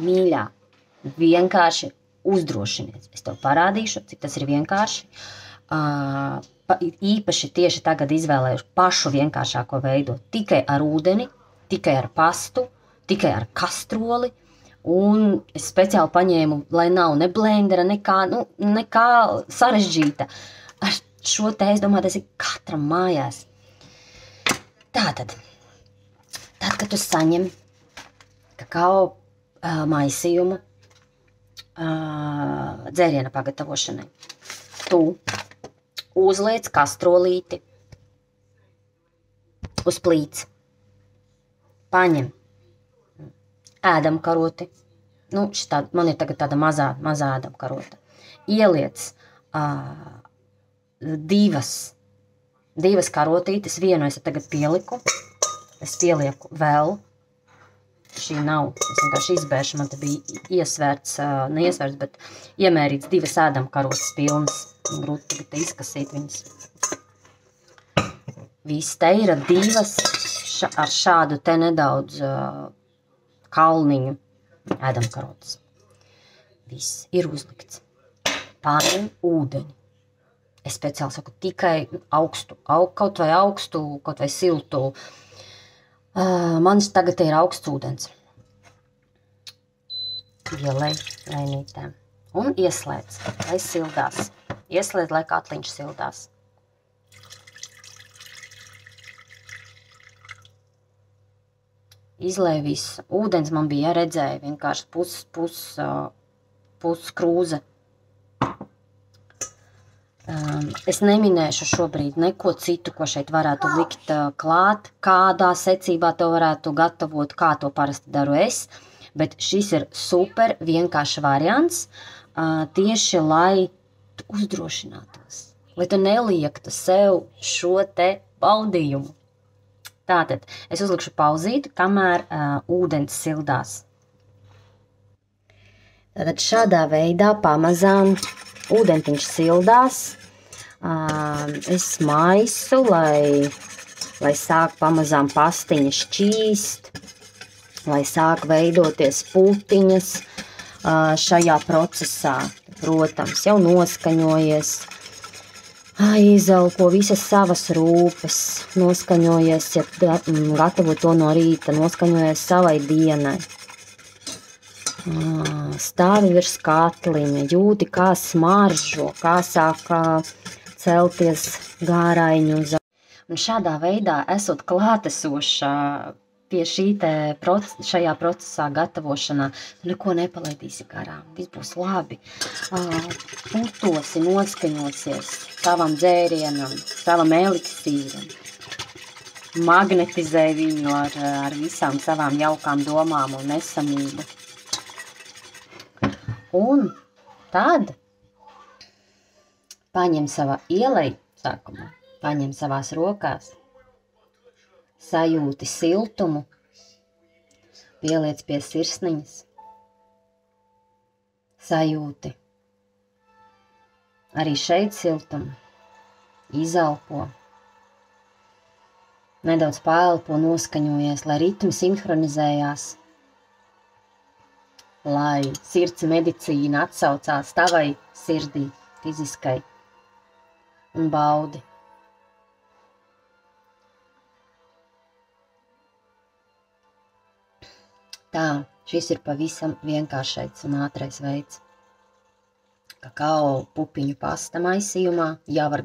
mīļā, vienkārši uzdrošinies. Es tev parādīšu, cik tas ir vienkārši. Īpaši tieši tagad izvēlējuši pašu vienkāršāko veidu. Tikai ar ūdeni, tikai ar pastu, tikai ar kastroli. Un es speciāli paņēmu, lai nav ne blendera, nekā sarežģīta. Ar šo te, es domāju, tas ir katram mājās. Tātad, kad tu saņem kakao maisījumu dzēriena pagatavošanai, tu uzliec kastrolīti uz plīts, paņem ēdamkaroti, man ir tagad tāda mazā ēdamkarota, ieliec divas karotītes, vienu es tagad pieliku, es pielieku vēl, šī nav, es vienkārši izbēršu, man te bija neiesvērts, bet iemērīts 2 ēdamkarotes pilnas, grūti tagad izkasīt viņas. Viss te ir 2 ar šādu te nedaudz kalniņu ēdamkarotes. Viss ir uzlikts. Paņem ūdeni. Es speciāli saku tikai augstu, kaut vai siltu. Man tagad ir augsts ūdens. Ielej lēnītēm un ieslēdz, lai sildās. Ieslēdz, lai katliņš sildās. Izlēj visu. Ūdens man bija redzēja, vienkārši pus krūze. Es neminēšu šobrīd neko citu, ko šeit varētu likt klāt, kādā secībā to varētu gatavot, kā to parasti daru es, bet šis ir super vienkāršs variants, tieši lai tu uzdrošinātos, lai tu neliektu sev šo te baudījumu. Tātad, es uzlikšu pauzīti, kamēr ūdens sildās. Tātad šādā veidā pamazām ūdentiņš sildās. Es maisu, lai sāk pamazām pastiņa šķīst, lai sāk veidoties pultiņas šajā procesā. Protams, jau noskaņojies, izelko visas savas rūpes, noskaņojies, ja gatavo to no rīta, noskaņojies savai dienai. Stāvi virs katliņa, jūti, kā smaržo, kā sāk celties gāraiņu. Un šādā veidā esot klātesošā pie šajā procesā gatavošanā, neko nepalaidīsi garām, viss būs labi. Putosi, noskaņosies savam dzērienam, savam eliksīram. Magnetizē viņu ar visām savām jaukām domām un esamību. Un tad paņem paņem savās rokās, sajūti siltumu, pieliec pie sirsniņas, sajūti arī šeit siltumu, izelpo, nedaudz paelpo, noskaņojies, lai ritmi sinhronizējās, lai sirds medicīna atsaucās tavai sirdī, fiziskai, un baudi. Tā, šis ir pavisam vienkāršais un ātrais veids. Kakao pupiņu pasta maisījumā, jau ar